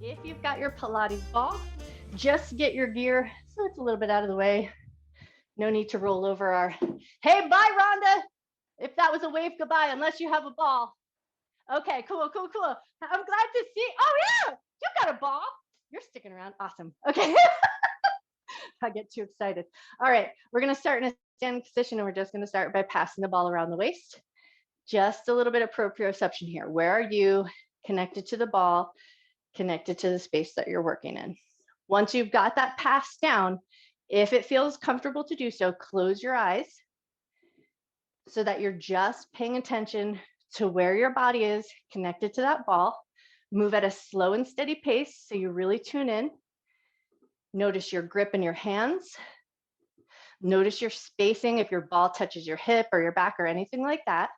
If you've got your Pilates ball, just get your gear so it's a little bit out of the way. No need to roll over our, hey, bye, Rhonda. If that was a wave goodbye, unless you have a ball. Okay, cool. I'm glad to see. Oh, yeah, you got a ball. You're sticking around. Awesome. Okay. I get too excited. All right, we're going to start in a standing position, and we're just going to start by passing the ball around the waist. Just a little bit of proprioception here. Where are you connected to the ball, connected to the space that you're working in? Once you've got that pass down, if it feels comfortable to do so, close your eyes so that you're just paying attention to where your body is connected to that ball. Move at a slow and steady pace so you really tune in. Notice your grip in your hands. Notice your spacing if your ball touches your hip or your back or anything like that.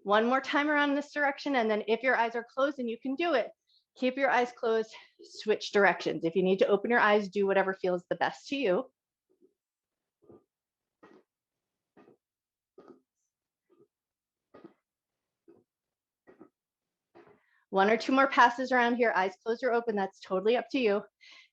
One more time around this direction, and then if your eyes are closed and you can do it, keep your eyes closed, switch directions. If you need to open your eyes, do whatever feels the best to you. One or two more passes around here, eyes closed or open, that's totally up to you.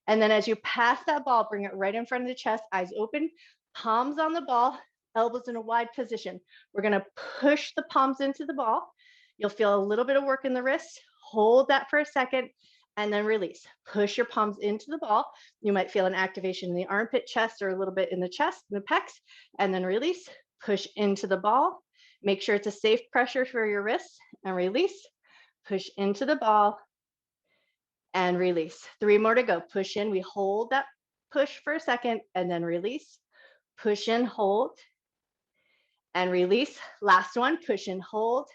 And then as you pass that ball, bring it right in front of the chest, eyes open, palms on the ball, elbows in a wide position. We're gonna push the palms into the ball. You'll feel a little bit of work in the wrists. Hold that for a second and then release. Push your palms into the ball. You might feel an activation in the armpit, chest, or a little bit in the chest, in the pecs, and then release. Push into the ball. Make sure it's a safe pressure for your wrists and release. Push into the ball and release. 3 more to go. Push in. We hold that push for a second and then release. Push in, hold, and release. Last one, push in, hold,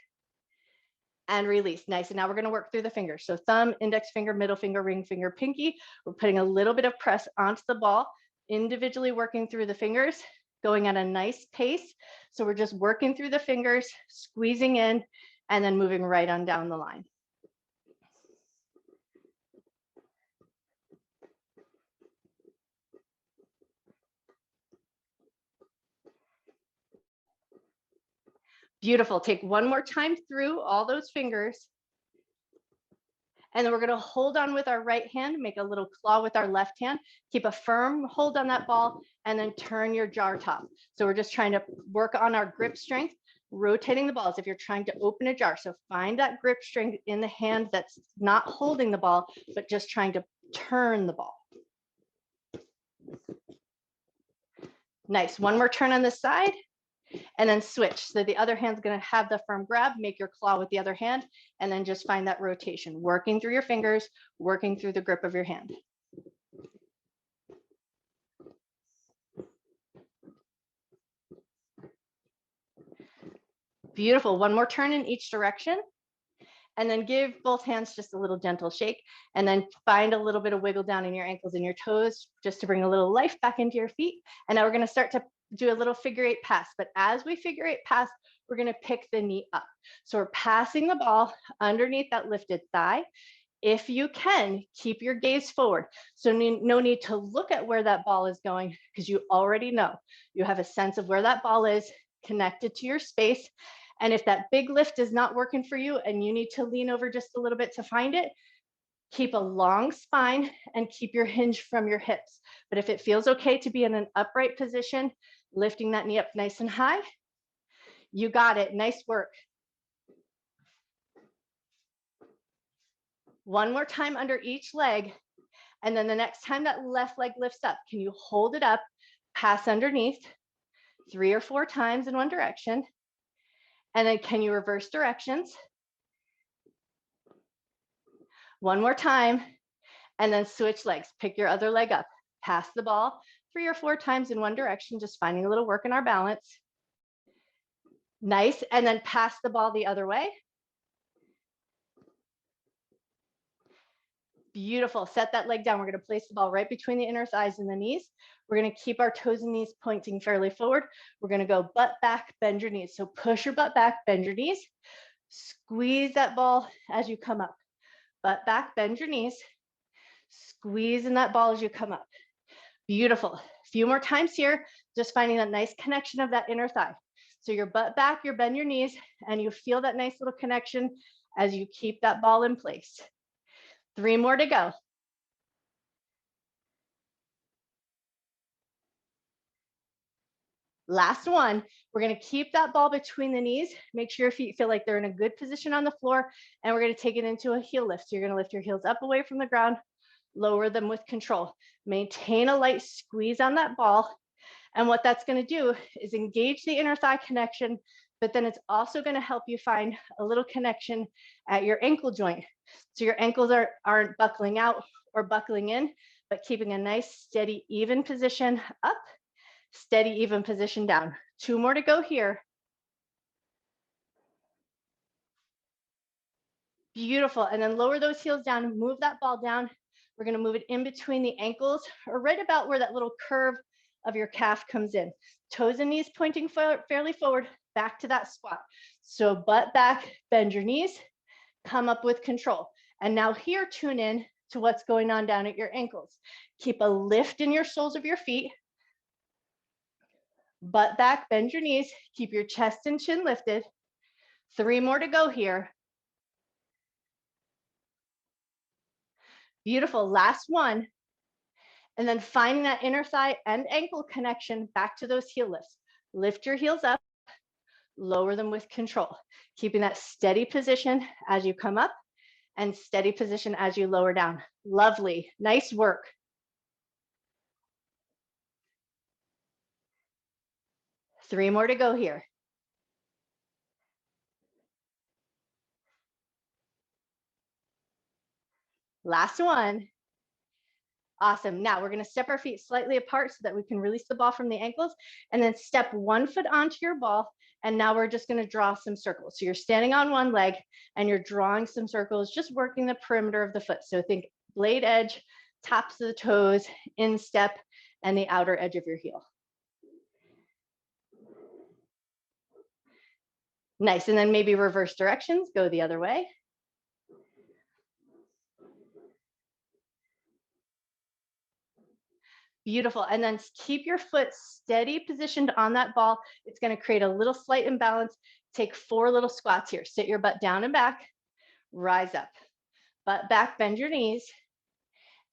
and release. Nice. And now we're going to work through the fingers. So thumb, index finger, middle finger, ring finger, pinky. We're putting a little bit of press onto the ball, individually working through the fingers, going at a nice pace. So we're just working through the fingers, squeezing in, and then moving right on down the line. Beautiful. Take one more time through all those fingers. And then we're going to hold on with our right hand, make a little claw with our left hand, keep a firm hold on that ball, and then turn your jar top. So we're just trying to work on our grip strength, rotating the balls if you're trying to open a jar. So find that grip strength in the hand that's not holding the ball, but just trying to turn the ball. Nice. One more turn on this side. And then switch. So the other hand's going to have the firm grab, make your claw with the other hand, and then just find that rotation, working through your fingers, working through the grip of your hand. Beautiful. One more turn in each direction. And then give both hands just a little gentle shake, and then find a little bit of wiggle down in your ankles and your toes just to bring a little life back into your feet. And now we're going to start to do a little figure 8 pass. But as we figure 8 pass, we're going to pick the knee up. So we're passing the ball underneath that lifted thigh. If you can, keep your gaze forward. So no need to look at where that ball is going, because you already know. You have a sense of where that ball is connected to your space. And if that big lift is not working for you and you need to lean over just a little bit to find it, keep a long spine and keep your hinge from your hips. But if it feels okay to be in an upright position, lifting that knee up nice and high, you got it. Nice work. One more time under each leg. And then the next time that left leg lifts up, can you hold it up, pass underneath 3 or 4 times in one direction? And then can you reverse directions? One more time, and then switch legs. Pick your other leg up. Pass the ball 3 or 4 times in one direction, just finding a little work in our balance. Nice, and then pass the ball the other way. Beautiful. Set that leg down. We're going to place the ball right between the inner thighs and the knees. We're going to keep our toes and knees pointing fairly forward. We're going to go butt back, bend your knees. So push your butt back, bend your knees. Squeeze that ball as you come up. Butt back, bend your knees. Squeeze in that ball as you come up. Beautiful. A few more times here, just finding that nice connection of that inner thigh. So your butt back, you bend your knees, and you feel that nice little connection as you keep that ball in place. 3 more to go. Last one. We're going to keep that ball between the knees. Make sure your feet feel like they're in a good position on the floor. And we're going to take it into a heel lift. So you're going to lift your heels up away from the ground, lower them with control. Maintain a light squeeze on that ball. And what that's going to do is engage the inner thigh connection, but then it's also going to help you find a little connection at your ankle joint. So your ankles aren't buckling out or buckling in, but keeping a nice, steady, even position up, steady, even position down. 2 more to go here. Beautiful. And then lower those heels down, move that ball down. We're going to move it in between the ankles or right about where that little curve of your calf comes in. Toes and knees pointing fairly forward, back to that squat. So butt back, bend your knees, come up with control. And now here, tune in to what's going on down at your ankles. Keep a lift in your soles of your feet. Butt back, bend your knees, keep your chest and chin lifted. 3 more to go here. Beautiful, last one. And then finding that inner thigh and ankle connection back to those heel lifts. Lift your heels up, lower them with control, keeping that steady position as you come up and steady position as you lower down. Lovely, nice work. Three more to go here. Last one. Awesome. Now we're going to step our feet slightly apart so that we can release the ball from the ankles and then step one foot onto your ball. And now we're just going to draw some circles. So you're standing on one leg and you're drawing some circles, just working the perimeter of the foot. So think blade edge, tops of the toes, instep, and the outer edge of your heel. Nice. And then maybe reverse directions, go the other way. Beautiful. And then keep your foot steady positioned on that ball. It's going to create a little slight imbalance. Take 4 little squats here. Sit your butt down and back, rise up. Butt back, bend your knees,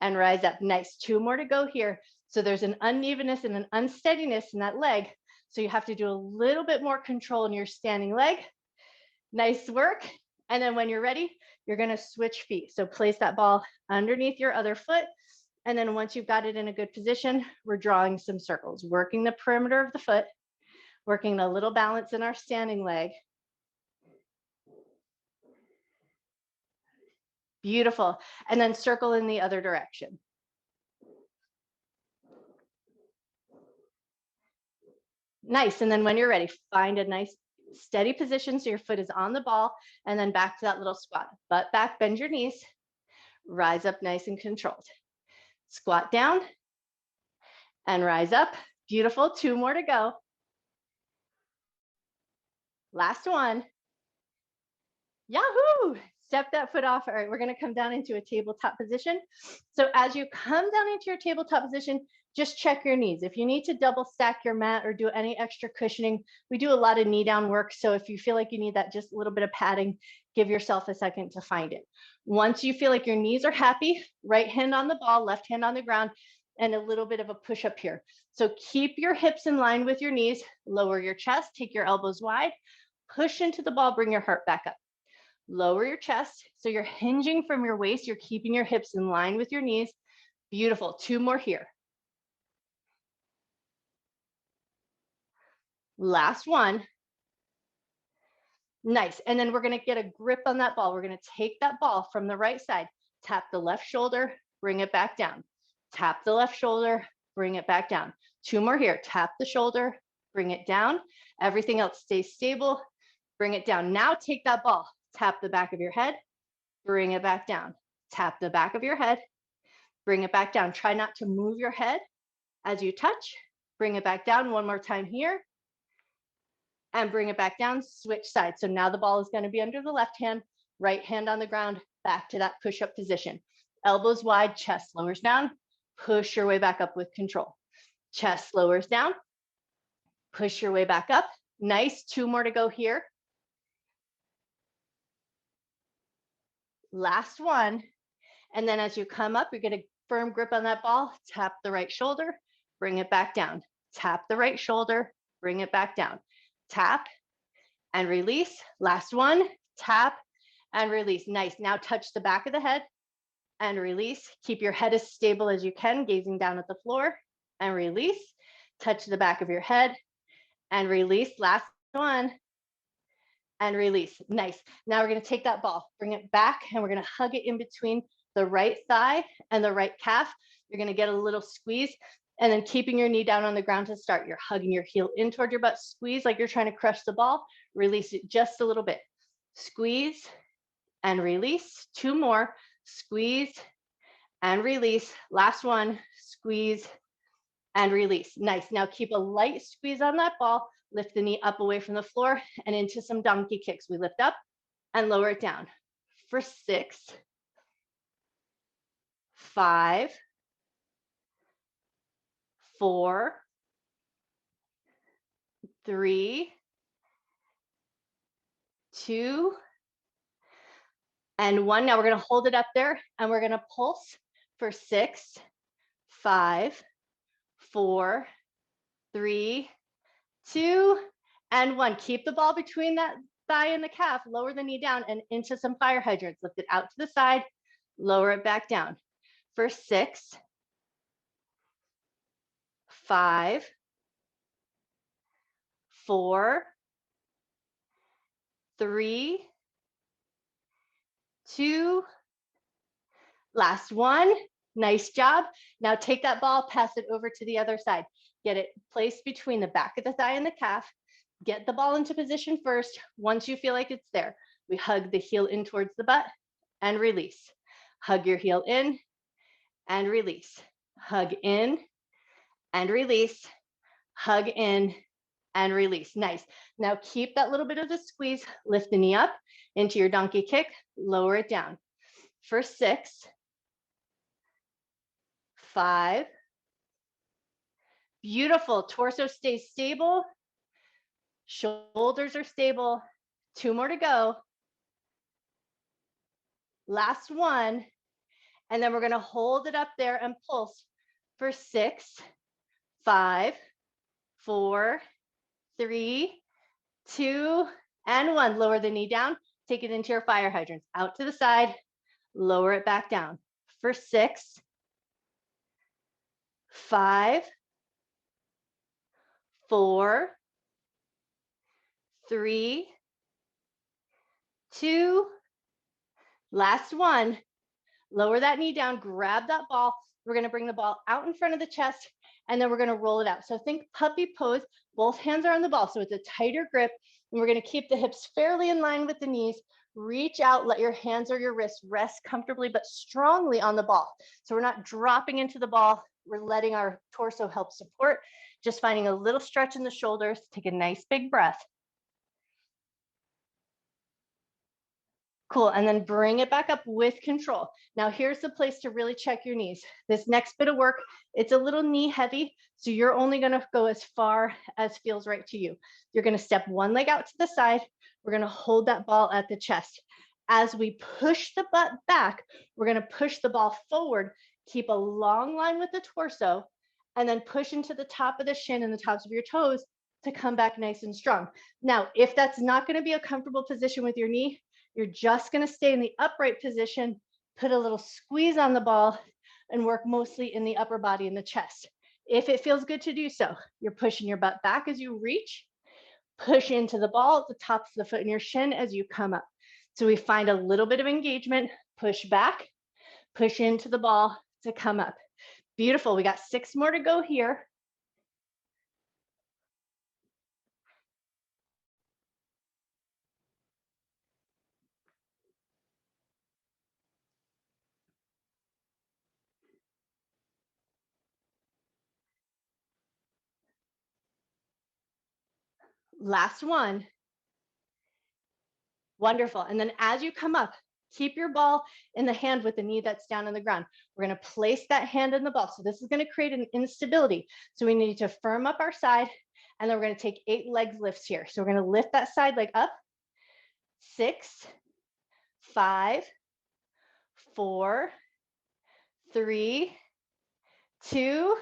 and rise up. Nice. 2 more to go here. So there's an unevenness and an unsteadiness in that leg. So you have to do a little bit more control in your standing leg. Nice work. And then when you're ready, you're going to switch feet. So place that ball underneath your other foot. And then once you've got it in a good position, we're drawing some circles, working the perimeter of the foot, working a little balance in our standing leg. Beautiful. And then circle in the other direction. Nice. And then when you're ready, find a nice steady position so your foot is on the ball and then back to that little squat. Butt back, bend your knees, rise up nice and controlled. Squat down and rise up. Beautiful. 2 more to go. Last one. Yahoo! Step that foot off. All right, we're going to come down into a tabletop position. So as you come down into your tabletop position, just check your knees. If you need to double stack your mat or do any extra cushioning, we do a lot of knee down work. So if you feel like you need that just a little bit of padding, give yourself a second to find it. Once you feel like your knees are happy, right hand on the ball, left hand on the ground, and a little bit of a push up here. So keep your hips in line with your knees, lower your chest, take your elbows wide, push into the ball, bring your heart back up. Lower your chest. So you're hinging from your waist. You're keeping your hips in line with your knees. Beautiful. 2 more here. Last one. Nice. And then we're going to get a grip on that ball. We're going to take that ball from the right side, tap the left shoulder, bring it back down. Tap the left shoulder, bring it back down. 2 more here. Tap the shoulder, bring it down. Everything else stays stable. Bring it down. Now take that ball. Tap the back of your head, bring it back down. Tap the back of your head, bring it back down. Try not to move your head as you touch. Bring it back down 1 more time here. And bring it back down, switch sides. So now the ball is going to be under the left hand, right hand on the ground, back to that push-up position. Elbows wide, chest lowers down, push your way back up with control. Chest lowers down, push your way back up. Nice. 2 more to go here. Last one. And then as you come up, you get a firm grip on that ball, tap the right shoulder, bring it back down. Tap the right shoulder, bring it back down. Tap and release. Last one, tap and release. Nice. Now touch the back of the head and release. Keep your head as stable as you can, gazing down at the floor and release. Touch the back of your head and release. Last one and release. Nice. Now we're going to take that ball, bring it back, and we're going to hug it in between the right thigh and the right calf. You're going to get a little squeeze, and then keeping your knee down on the ground to start. You're hugging your heel in toward your butt. Squeeze like you're trying to crush the ball. Release it just a little bit. Squeeze and release. Two more. Squeeze and release. Last one. Squeeze and release. Nice. Now keep a light squeeze on that ball. Lift the knee up away from the floor and into some donkey kicks. We lift up and lower it down for 6, 5, 4, 3, 2, and 1. Now we're going to hold it up there and we're going to pulse for 6, 5, 4, 3, 2, and 1. Keep the ball between that thigh and the calf. Lower the knee down and into some fire hydrants. Lift it out to the side. Lower it back down for 6, 5, 4, 3, 2. Last one. Nice job. Now take that ball, pass it over to the other side. Get it placed between the back of the thigh and the calf. Get the ball into position first. Once you feel like it's there, we hug the heel in towards the butt and release. Hug your heel in and release. Hug in and release. Hug in and release. Nice. Now keep that little bit of the squeeze. Lift the knee up into your donkey kick. Lower it down for 6, 5. Beautiful. Torso stays stable. Shoulders are stable. 2 more to go. Last one. And then we're going to hold it up there and pulse for 6, 5, 4, 3, 2, and 1. Lower the knee down. Take it into your fire hydrants. Out to the side. Lower it back down for 6, 5, 4, 3, 2. Last one. Lower that knee down, grab that ball. We're going to bring the ball out in front of the chest, and then we're going to roll it out. So think puppy pose. Both hands are on the ball, so it's a tighter grip, and we're going to keep the hips fairly in line with the knees. Reach out, let your hands or your wrists rest comfortably but strongly on the ball. So we're not dropping into the ball. We're letting our torso help support, just finding a little stretch in the shoulders. Take a nice big breath. Cool, and then bring it back up with control. Now here's the place to really check your knees. This next bit of work, it's a little knee heavy, so you're only gonna go as far as feels right to you. You're gonna step one leg out to the side. We're gonna hold that ball at the chest. As we push the butt back, we're gonna push the ball forward, keep a long line with the torso, and then push into the top of the shin and the tops of your toes to come back nice and strong. Now, if that's not gonna be a comfortable position with your knee, you're just going to stay in the upright position, put a little squeeze on the ball, and work mostly in the upper body and the chest. If it feels good to do so, you're pushing your butt back as you reach, push into the ball at the tops of the foot and your shin as you come up. So we find a little bit of engagement, push back, push into the ball to come up. Beautiful. We got 6 more to go here. Last one. Wonderful. And then as you come up, keep your ball in the hand with the knee that's down on the ground. We're going to place that hand in the ball. So this is going to create an instability. So we need to firm up our side, and then we're going to take 8 leg lifts here. So we're going to lift that side leg up. 6, 5, 4, 3, 2,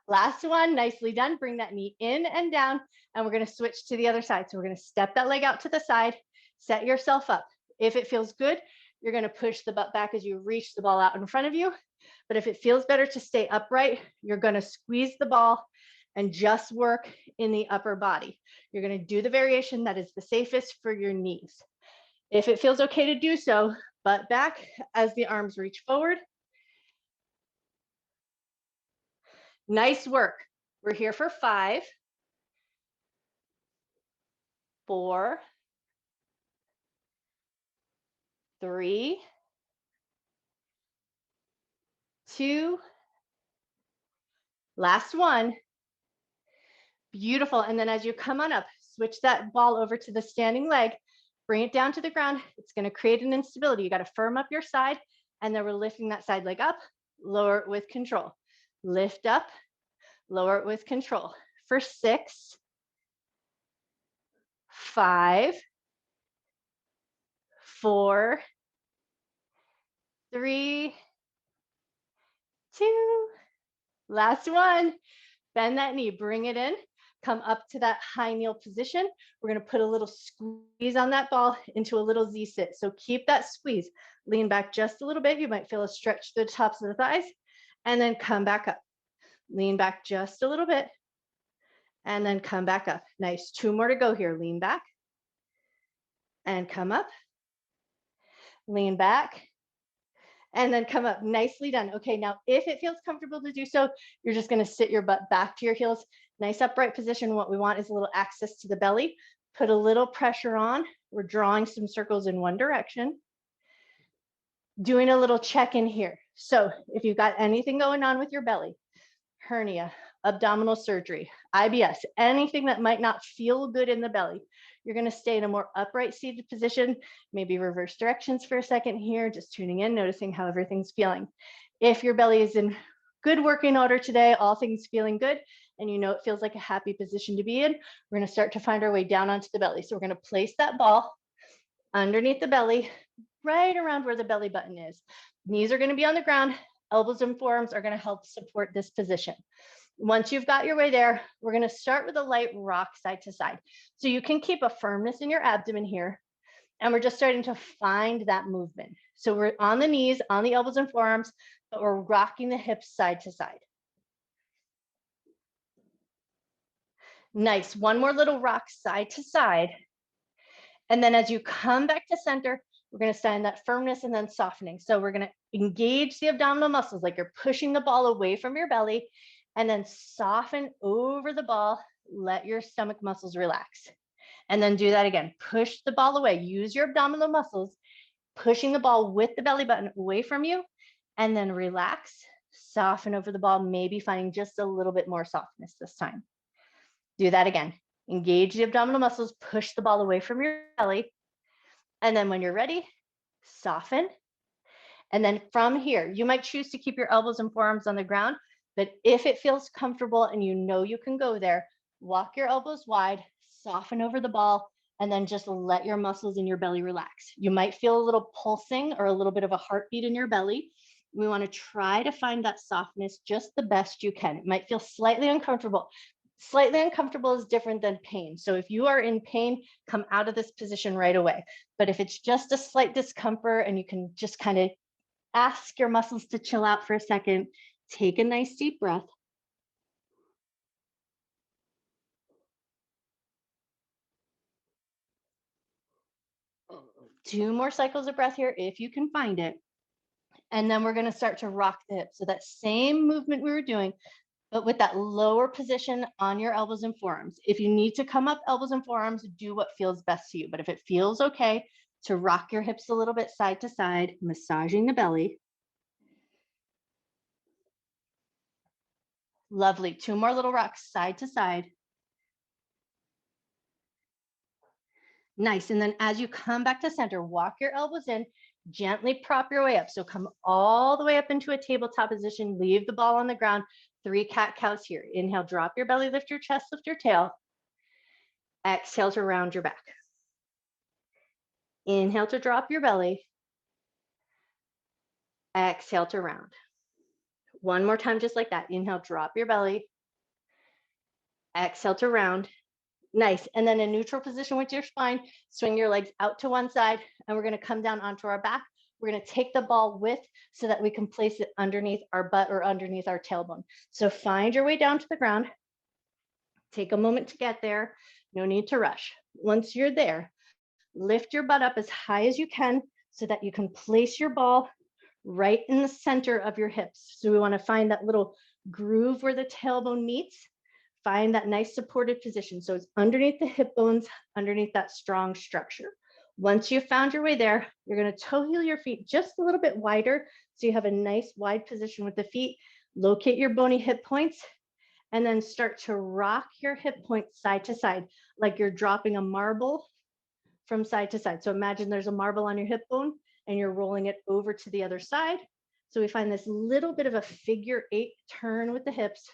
last one. Nicely done. Bring that knee in and down, and we're going to switch to the other side. So we're going to step that leg out to the side, set yourself up. If it feels good, you're going to push the butt back as you reach the ball out in front of you. But if it feels better to stay upright, you're going to squeeze the ball and just work in the upper body. You're going to do the variation that is the safest for your knees. If it feels okay to do so, butt back as the arms reach forward. Nice work. We're here for 5, 4, 3, 2, last one. Beautiful. And then as you come on up, switch that ball over to the standing leg, bring it down to the ground. It's going to create an instability. You got to firm up your side, and then we're lifting that side leg up, lower it with control. Lift up, lower it with control. For 6, 5, 4, 3, 2, last one. Bend that knee, bring it in, come up to that high kneel position. We're going to put a little squeeze on that ball into a little Z sit. So keep that squeeze. Lean back just a little bit. You might feel a stretch to the tops of the thighs, and then come back up. Lean back just a little bit, and then come back up. Nice. 2 more to go here. Lean back and come up. Lean back and then come up. Nicely done. Okay, now if it feels comfortable to do so, you're just going to sit your butt back to your heels. Nice upright position. What we want is a little access to the belly. Put a little pressure on. We're drawing some circles in one direction. Doing a little check-in here. So if you've got anything going on with your belly, hernia, abdominal surgery, IBS, anything that might not feel good in the belly, you're going to stay in a more upright seated position, maybe reverse directions for a second here, just tuning in, noticing how everything's feeling. If your belly is in good working order today, all things feeling good, and you know it feels like a happy position to be in, we're going to start to find our way down onto the belly. So we're going to place that ball underneath the belly, right around where the belly button is. Knees are going to be on the ground. Elbows and forearms are going to help support this position. Once you've got your way there, we're going to start with a light rock side to side. So you can keep a firmness in your abdomen here. And we're just starting to find that movement. So we're on the knees, on the elbows and forearms, but we're rocking the hips side to side. Nice. One more little rock side to side. And then as you come back to center, we're going to find that firmness and then softening. So we're going to engage the abdominal muscles like you're pushing the ball away from your belly, and then soften over the ball. Let your stomach muscles relax. And then do that again. Push the ball away. Use your abdominal muscles, pushing the ball with the belly button away from you, and then relax, soften over the ball, maybe finding just a little bit more softness this time. Do that again. Engage the abdominal muscles, push the ball away from your belly. And then when you're ready, soften. And then from here, you might choose to keep your elbows and forearms on the ground, but if it feels comfortable and you know you can go there, walk your elbows wide, soften over the ball, and then just let your muscles in your belly relax. You might feel a little pulsing or a little bit of a heartbeat in your belly. We want to try to find that softness just the best you can. It might feel slightly uncomfortable. Slightly uncomfortable is different than pain. So if you are in pain, come out of this position right away. But if it's just a slight discomfort and you can just kind of ask your muscles to chill out for a second, take a nice deep breath. Two more cycles of breath here if you can find it. And then we're going to start to rock the hips. So that same movement we were doing, but with that lower position on your elbows and forearms. If you need to come up elbows and forearms, do what feels best to you. But if it feels okay to rock your hips a little bit side to side, massaging the belly. Lovely. 2 more little rocks side to side. Nice. And then as you come back to center, walk your elbows in, gently prop your way up. So come all the way up into a tabletop position, leave the ball on the ground. 3 cat-cows here. Inhale, drop your belly, lift your chest, lift your tail. Exhale to round your back. Inhale to drop your belly. Exhale to round. One more time, just like that. Inhale, drop your belly. Exhale to round. Nice. And then in neutral position with your spine, swing your legs out to one side, and we're going to come down onto our back. We're going to take the ball width so that we can place it underneath our butt or underneath our tailbone. So find your way down to the ground. Take a moment to get there. No need to rush. Once you're there, lift your butt up as high as you can so that you can place your ball right in the center of your hips. So we want to find that little groove where the tailbone meets. Find that nice supported position. So it's underneath the hip bones, underneath that strong structure. Once you've found your way there, you're going to toe heel your feet just a little bit wider. So you have a nice wide position with the feet. Locate your bony hip points and then start to rock your hip points side to side, like you're dropping a marble from side to side. So imagine there's a marble on your hip bone and you're rolling it over to the other side. So we find this little bit of a figure 8 turn with the hips,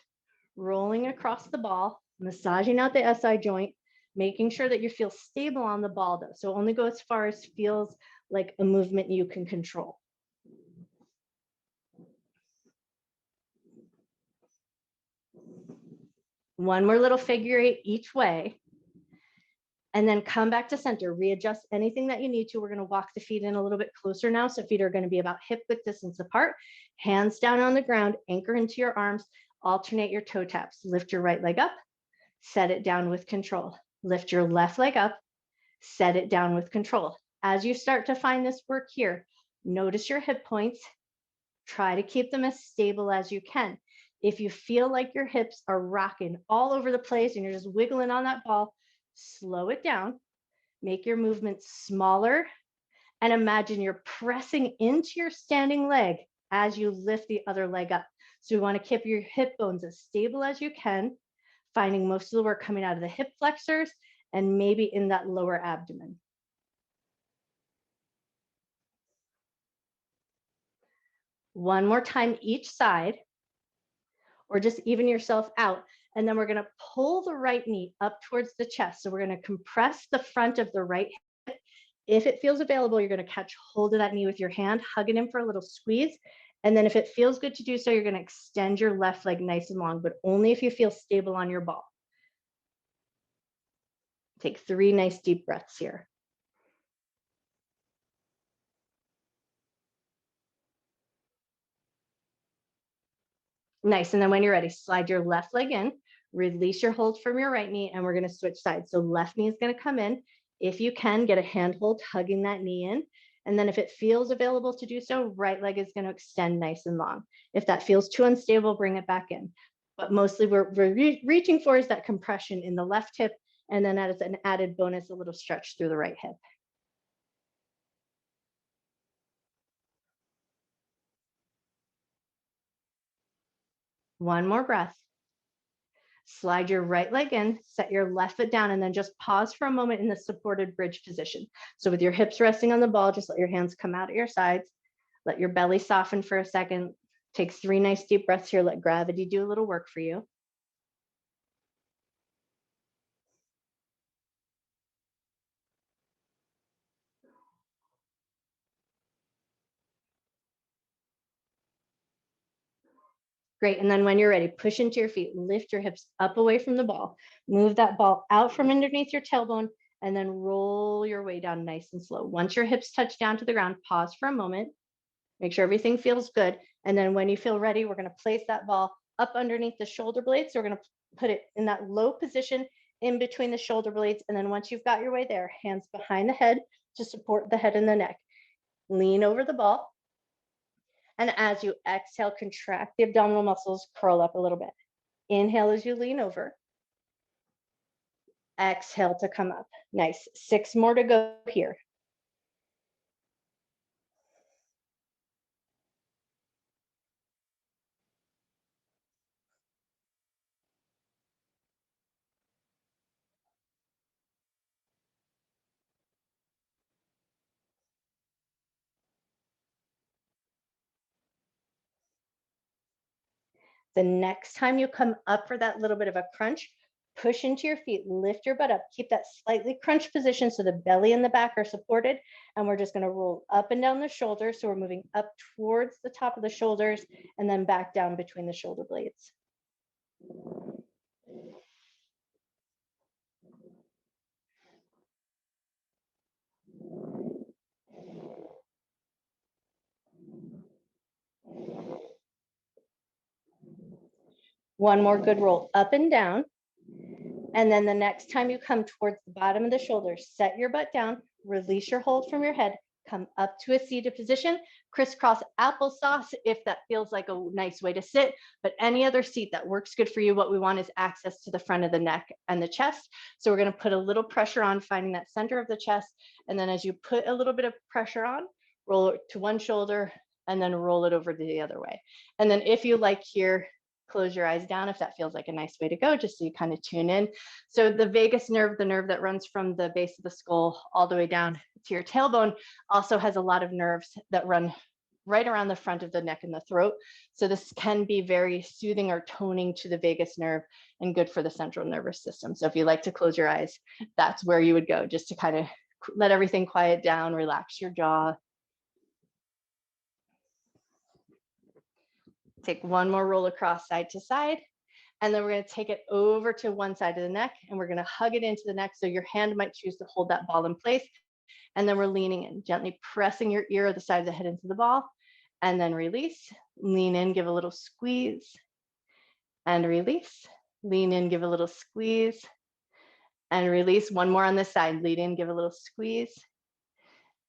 rolling across the ball, massaging out the SI joint, making sure that you feel stable on the ball though. So only go as far as feels like a movement you can control. One more little figure 8 each way. And then come back to center, readjust anything that you need to. We're going to walk the feet in a little bit closer now. So feet are going to be about hip width distance apart, hands down on the ground, anchor into your arms, alternate your toe taps. Lift your right leg up, set it down with control. Lift your left leg up, set it down with control. As you start to find this work here, notice your hip points. Try to keep them as stable as you can. If you feel like your hips are rocking all over the place and you're just wiggling on that ball, slow it down, make your movements smaller, and imagine you're pressing into your standing leg as you lift the other leg up. So we want to keep your hip bones as stable as you can, finding most of the work coming out of the hip flexors and maybe in that lower abdomen. One more time each side, or just even yourself out. And then we're going to pull the right knee up towards the chest. So we're going to compress the front of the right hip. If it feels available, you're going to catch hold of that knee with your hand, hug it in for a little squeeze. And then if it feels good to do so, you're going to extend your left leg nice and long, but only if you feel stable on your ball. Take 3 nice deep breaths here. Nice. And then when you're ready, slide your left leg in, release your hold from your right knee, and we're going to switch sides. So left knee is going to come in. If you can, get a handhold hugging that knee in. And then if it feels available to do so, right leg is going to extend nice and long. If that feels too unstable, bring it back in. But mostly we're reaching for is that compression in the left hip. And then as an added bonus, a little stretch through the right hip. One more breath. Slide your right leg in, set your left foot down, and then just pause for a moment in the supported bridge position. So with your hips resting on the ball, just let your hands come out at your sides. Let your belly soften for a second. Take 3 nice deep breaths here. Let gravity do a little work for you. Great. And then when you're ready, push into your feet, lift your hips up away from the ball, move that ball out from underneath your tailbone, and then roll your way down nice and slow. Once your hips touch down to the ground, pause for a moment, make sure everything feels good. And then when you feel ready, we're going to place that ball up underneath the shoulder blades. So we're going to put it in that low position in between the shoulder blades. And then once you've got your way there, hands behind the head to support the head and the neck. Lean over the ball. And as you exhale, contract the abdominal muscles, curl up a little bit. Inhale as you lean over. Exhale to come up. Nice. 6 more to go here. The next time you come up for that little bit of a crunch, push into your feet, lift your butt up, keep that slightly crunched position so the belly and the back are supported. And we're just going to roll up and down the shoulders. So we're moving up towards the top of the shoulders and then back down between the shoulder blades. One more good roll up and down. And then the next time you come towards the bottom of the shoulders, set your butt down, release your hold from your head, come up to a seated position, crisscross applesauce if that feels like a nice way to sit, but any other seat that works good for you. What we want is access to the front of the neck and the chest. So we're going to put a little pressure on finding that center of the chest. And then as you put a little bit of pressure on, roll it to one shoulder and then roll it over the other way. And then if you like here, close your eyes down if that feels like a nice way to go, just so you kind of tune in. So the vagus nerve, the nerve that runs from the base of the skull all the way down to your tailbone, also has a lot of nerves that run right around the front of the neck and the throat. So this can be very soothing or toning to the vagus nerve and good for the central nervous system. So if you like to close your eyes, that's where you would go, just to kind of let everything quiet down, relax your jaw. Take one more roll across side to side. And then we're going to take it over to one side of the neck and we're going to hug it into the neck. So your hand might choose to hold that ball in place. And then we're leaning in, gently pressing your ear or the side of the head into the ball. And then release, lean in, give a little squeeze and release. Lean in, give a little squeeze and release. One more on this side, lean in, give a little squeeze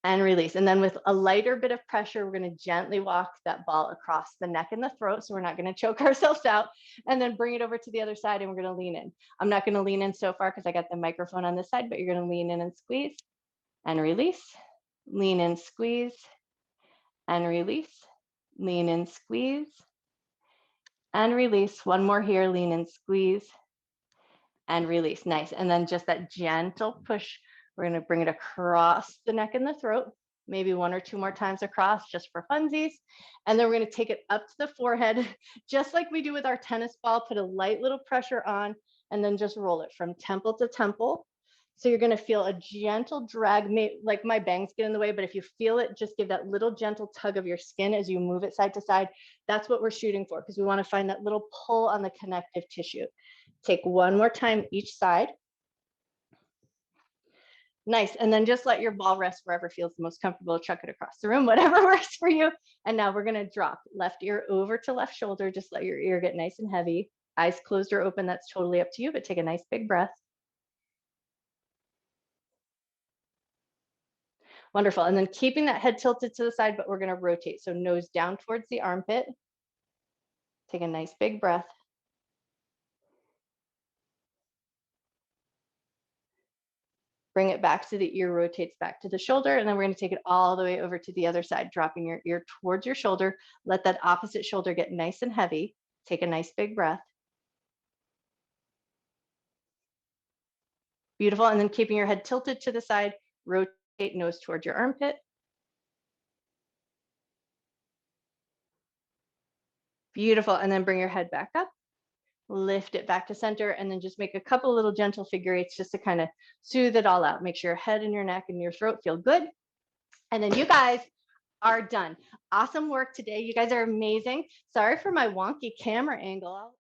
and release. And then with a lighter bit of pressure, we're going to gently walk that ball across the neck and the throat. So we're not going to choke ourselves out, and then bring it over to the other side. And we're going to lean in. I'm not going to lean in so far because I got the microphone on this side, but you're going to lean in and squeeze and release, lean in, squeeze and release, lean in, squeeze and release. One more here, lean in, squeeze and release. Nice. And then just that gentle push. We're going to bring it across the neck and the throat, maybe one or two more times across just for funsies. And then we're going to take it up to the forehead, just like we do with our tennis ball, put a light little pressure on, and then just roll it from temple to temple. So you're going to feel a gentle drag, like my bangs get in the way, but if you feel it, just give that little gentle tug of your skin as you move it side to side. That's what we're shooting for, because we want to find that little pull on the connective tissue. Take one more time each side. Nice. And then just let your ball rest wherever feels the most comfortable. Chuck it across the room, whatever works for you. And now we're going to drop left ear over to left shoulder. Just let your ear get nice and heavy. Eyes closed or open, that's totally up to you, but take a nice big breath. Wonderful. And then keeping that head tilted to the side, but we're going to rotate. So nose down towards the armpit. Take a nice big breath. Bring it back so the ear rotates back to the shoulder. And then we're going to take it all the way over to the other side, dropping your ear towards your shoulder. Let that opposite shoulder get nice and heavy. Take a nice big breath. Beautiful. And then keeping your head tilted to the side, rotate nose towards your armpit. Beautiful. And then bring your head back up. Lift it back to center, and then just make a couple little gentle figure eights just to kind of soothe it all out. Make sure your head and your neck and your throat feel good. And then you guys are done. Awesome work today. You guys are amazing. Sorry for my wonky camera angle.